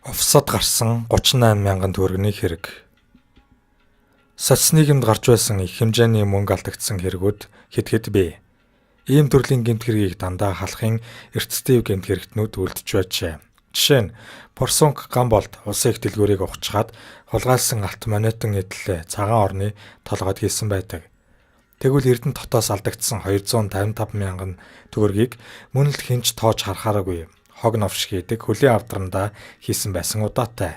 Офсод гарсан 38 мянган төгрөгийн хэрэг. Социализмд гарч байсан их хэмжээний мөнгө алдагдсан хэрэгүүд хэд бий. Ийм төрлийн гэмт хэргийг дандаа халахын эрсдэв гэмт хэрэгтнүүд үлдэж байжээ. Жишээ нь Порсунг Гамболд улсын их дэлгүүрийг ухчихад хулгайлсан алт монетон эдлээ цагаан орны толгойд хийсэн байдаг. Тэгвэл Эрдэнэ дотоос алдагдсан 255 мянган төгрөгийг мөн л хинч тоож харахаараагүй. Хог новш хийдэг хөлийн авдрандаа хийсэн байсан удаатай.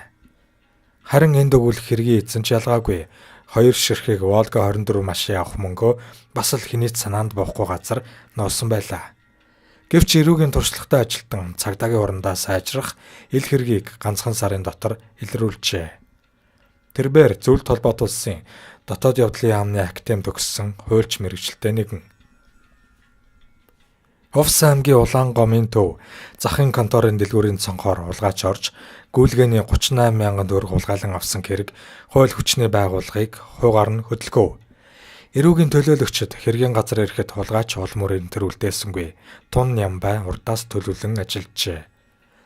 Харин энд өгүүлэх хэргийн эзэн ч ялгаагүй. 2 ширхэг Волга 24 машин авах мөнгөө бас л хинийч санаанд боохгүй газар нуусан байлаа. Гэвч эрүүгийн туршлагатай ажилтан цагдаагийн урандаа сайжрах ил хэргийг ганцхан сарын дотор илрүүлжээ. Тэрбээр зөвлөлт холбоот улсын дотоод явдлын яамны академи төгссөн хуульч мэргэжилтэй нэгэн. Овс аймгийн Улаан гомын төв захын конторын дэлгүүрийн цонхоор улгаач орж гүйлгээний 38 мянган төгрөг хулгайлан авсан хэрэг хууль хүчний байгууллагыг хугаар нь хөдөлгөв. Эрүүгийн төлөөлөгчид хэргийн газар ирэхэд хулгайч улмөрийн тэр үлдээсэнгүй. Тун Нямбай урдаас төлөвлөн ажиллажээ.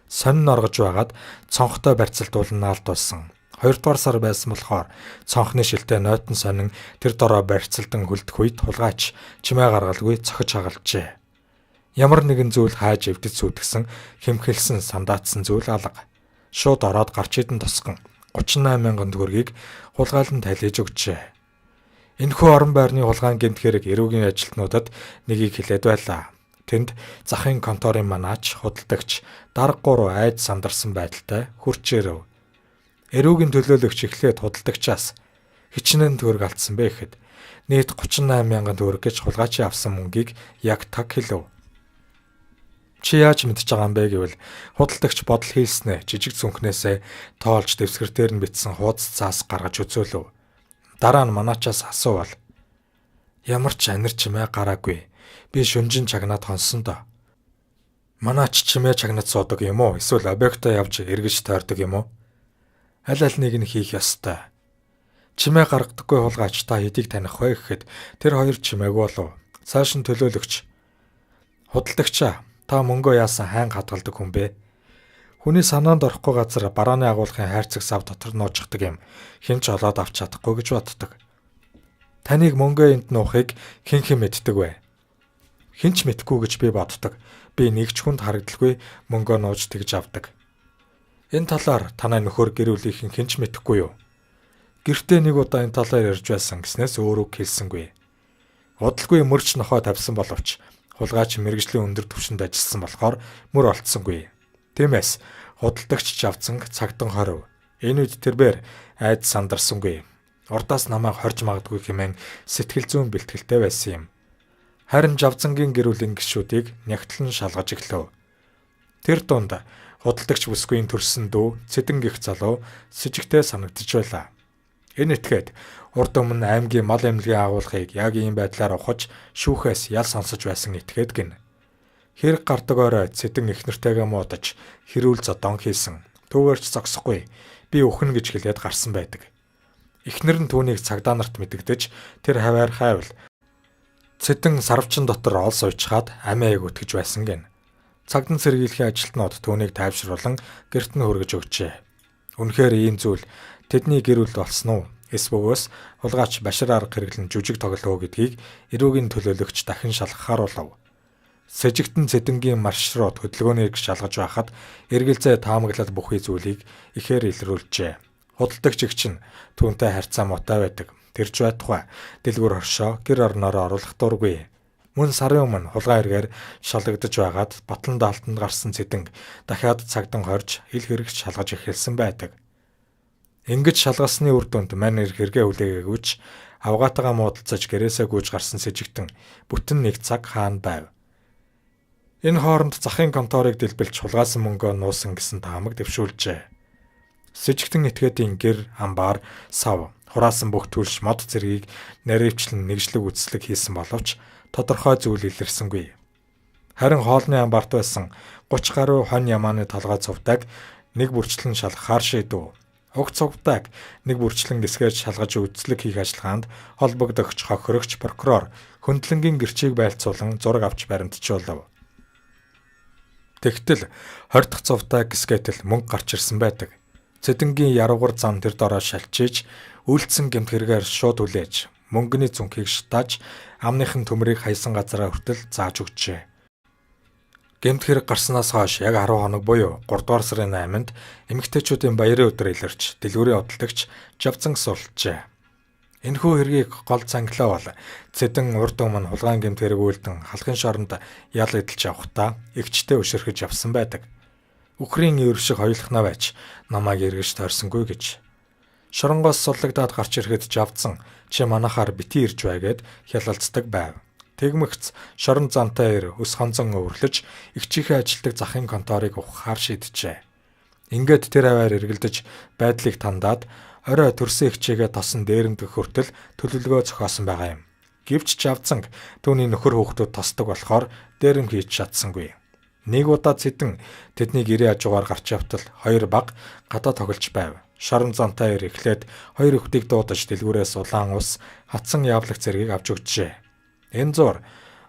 Сонин оргож байгаад цонхтой барьцалтуулан наалдуулсан. 2 дугаар сар байсан болохоор цонхны шилтээ нойтон сонин тэр дороо барьцалтан хөлдөх үед хулгайч чимээ гаргалгүй цохиж хагалжээ. Ямар нэгэн зүйл хайж эвдэц сүйтгэсэн хэмхэлсэн сандаатсан зүйл алга. Шууд ороод гарч идэн тосгон 38 мянган төгрөгийг хулгайлан тайлж өгчээ. Энэхүү орон байрны хулгайн гэмт хэрэг эрүүгийн ажилтнуудад нэгийг хэлээд байлаа. Тэнд захын конторын манаач худалдагч дарга 3 айд сандарсан байдалтай хурц ирэв. Эрүүгийн төлөөлөгч эхлээд худалдагчаас хичнээн төгрөг алдсан бэ гэхэд нийт 38 мянган төгрөг гэж хулгайчийн авсан мөнгийг яг таг хэлв. Чи яаж мэдж байгаа юм бэ гэвэл худалдагч бодол хийлснэ жижиг зүнхнээсээ тоолж дэвсгэр дээр нь бичсэн хуудас цаас гаргаж үзүүлв. Дараа нь манаачаас асуувал ямар ч анир чимээ гараагүй. Би шүнжин чагнаад хонсон доо. Манаач чимээ чагнаад суудаг юм уу? Эсвэл объектоо явж эргэж тойрдог юм уу? Аль аль нэг нь хийх ёстой. Чимээ гаргадаггүй хулгайч та хэдийг таних вэ гэхэд тэр хоёр чимээг болов. Цааш нь төлөөлөгч. Худалдагчаа та мөнгөө яасан хайн хадгалдаг хүн бэ? Хүний санаанд орохгүй газар барааны агуулгын хайрцаг сав дотор нууждаг юм. Хэн ч олоод авч чадахгүй гэж боддог. Таныг мөнгөө энд нуухыг хэн мэддэг вэ? Хэн ч мэдэхгүй гэж би боддог. Би нэг ч хүнд харагдaltaгүй мөнгөө нууж тэгж авдаг. Энэ талаар танай нөхөр гэр бүлийнхэн хэн ч мэдэхгүй юу? Гэртээ нэг удаа энэ талаар ярьж байсан гэснээс өөр үг хэлсэнгүй. Удалгүй мөрч нохой тавьсан боловч хулгайч мэргэжлийн өндөр түвшинд ажилласан болохоор мөр олцсонгүй. Тиймээс худалдагч жавцанг цагтан хорив. Энэ үед тэрбээр айд сандарсангүй. Урдаас намайг хорж магадгүй хэмээн сэтгэл зүйн бэлтгэлтэй байсан юм. Харин жавцангийн гэр бүлийн гишүүдийг нягтлан шалгаж эхлэв. Тэр дунд худалдагч бүсгүйн төрсөн дүү цэдэн гих залуу сэжигтэй санагдаж байлаа. Энэ этгээд урд өмнө аймгийн мал эмнэлгийн агуулгыг яг ийм байдлаар ухаж шүүхээс ял сонсож байсан этгээд гин. Хэрэг гардаг орой цэдэн эхнэртэйгээ муудаж хэрүүл зодон хийсэн. Түүгээрч зогсохгүй. Би өхнө гэж хэлээд гарсан байдаг. Эхнэр нь түүнийг цагдаа нарт мэдэгдэж тэр хаваар хайвал цэдэн сарвчин дотор ол суйчхаад амиаг өткөж байсан гин. Цагдан сэргийлэхийн ажилтнууд түүнийг тайвшруулан гэрт нь хүргэж өгчээ. Үнэхээр ийм зүйл тэдний гэр бүл болсон уу? Эсвөгөөс хулгайч Башир арга хэрэглэн жүжиг тоглоо гэдгийг эрүүгийн төлөөлөгч дахин шалгахаар болов. Сэжигтэн цэдэнгийн маршрут хөдөлгөөнийг шалгаж байхад эргэлзээ таамаглал бүхий зүйлийг ихээр илрүүлжээ. Худалдагч чинь түүнтэй харьцаа муутай байдаг. Тэрж байтугай дэлгүр оршоо гэр орноороо оруулах дургүй. Мөн сарын өмнө хулгай эргээр шалгагдаж байгаад Батлан даалтанд гарсан цэдэнг дахиад цагдан хорж ил хэрэгч шалгаж эхэлсэн байдаг. Ингэж шалгалсны үр дүнд мань хэрэгээ хүлээгэгүйч авгаатайгаа муудалцаж гэрээсээ гүйж гарсан сэжигтэн бүтэн нэг цаг хаана байв. Энэ хооронд захын конторыг дэлбэлж хулгайсан мөнгөө нуусан гэсэн таамаг дэвшүүлжээ. Сэжигтэн этгээдийн гэр, амбаар, сав, хураасан бүх төлш мод зэргийг наривчлан нэгжлэг үцлэг хийсэн боловч тодорхой зүйл илэрсэнгүй. Харин хоолны амбарт байсан 30 гаруй хонь ямааны толгой цувтаг нэг бүрчлэн шалгахаар шийдэв. Уг цувтаг нэг бүрчлэн гисгэж шалгаж үцлэг хийх ажиллагаанд холбогдогч хохирогч прокурор хөндлөнгийн гэрчийг байлцуулан зураг авч баримтжуулав. Тэгтэл 20 дахь цувтаа гисгэтэл мөнгө гарч ирсэн байдаг. Цэдэнгийн яруугар зам тэр дороо шалчиж, үйлдсэн гэмт хэрэгээр шууд үлээж, мөнгөний зүнхийг шатааж, амныхын төмрийг хайсан газараа хүртэл зааж өгчээ. Гэмт хэрэг гарснаас хойш яг 10 хоног буюу 3 дугаар сарын 8-нд эмэгтэйчүүдийн баярын өдөр илэрч, дэлгүүрийн одолдогч Жавзан суулжээ. Энэхүү хэргийг гол цанглаа бол Цэдэн урд өмнө хулгайн гэмт хэрэг үйлдэн халахын шоронд ял эдэлж явхдаа эгчтэй өшөрхөж явсан байдаг. Үхрийн өвөр шиг хоёулахнаа байж намайг эргэж тойрсонгүй гэж. Шоронгоос суllагдаад гарч ирэхэд Жавзан чи манахаар бити ирж бай гэд хялалцдаг байв. Тэгмэгц шорон зантай ир өс хонзон өвөрлөж эгчийнхээ ажилтдаг захын конторыг ухахаар шийджээ. Ингээд тэр аваар эргэлдэж байдлыг тандаад орой төрсөн эгчээгээ тосон дээрэмдэх хүртэл төлөвлөгөө зохиосон байгаа юм. Гэвч Жавзан түүний нөхөр хүүхдүүд тосдог болохоор дээрэм хийж чадсангүй. Нэг удаа Цэдэн тэднийг ирээ хажуугаар гарч явтал хоёр баг гадаа тоглож байв. Шорон зантай ир эхлээд хоёр хүүхдийг дуудаж дэлгүүрээс улаан ус, хатсан яавлах зэргийг авч өгчээ. Энэ зур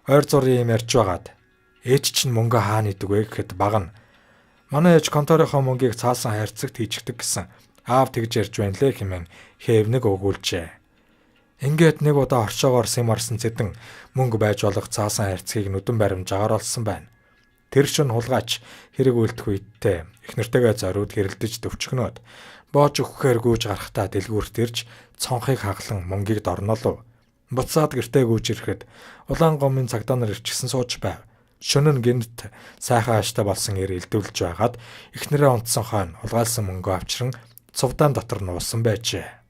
ойр зургийн юм ярьж байгаад ээж чинь мөнгө хаана идэг вэ гэхэд баг нь манай ээж конторынхоо мөнгийг цаасан хайрцагт хийчихдэг гэсэн. Аав тэгж ярьж байна лээ хэмээн хээвнэг өгүүлжээ. Ингээд нэг удаа оршоогоор сэм арсан Цэдэн мөнгө байж болох цаасан хайрцгийг нүдэн баримж агаарлсан байна. Тэр шин хулгайч хэрэг үйлдэх үедээ их нартайгаа зориуд хэрэлдэж төвчгнөөд боож өгөхээр гүйж гарахтаа дэлгүүрт ирж цонхыг хаглан мөнгийг дорнолов. Буцаад гэртээ гүйж ирэхэд улаан гомын цагдаа нар ирчихсэн сууж байв. Шөнө нь гинт сайхан ааштай болсон ир илдүүлж байгаад эхнэрээ унтсан хойно хулгайлсан мөнгөө авчран цувдаан дотор нуусан байжээ.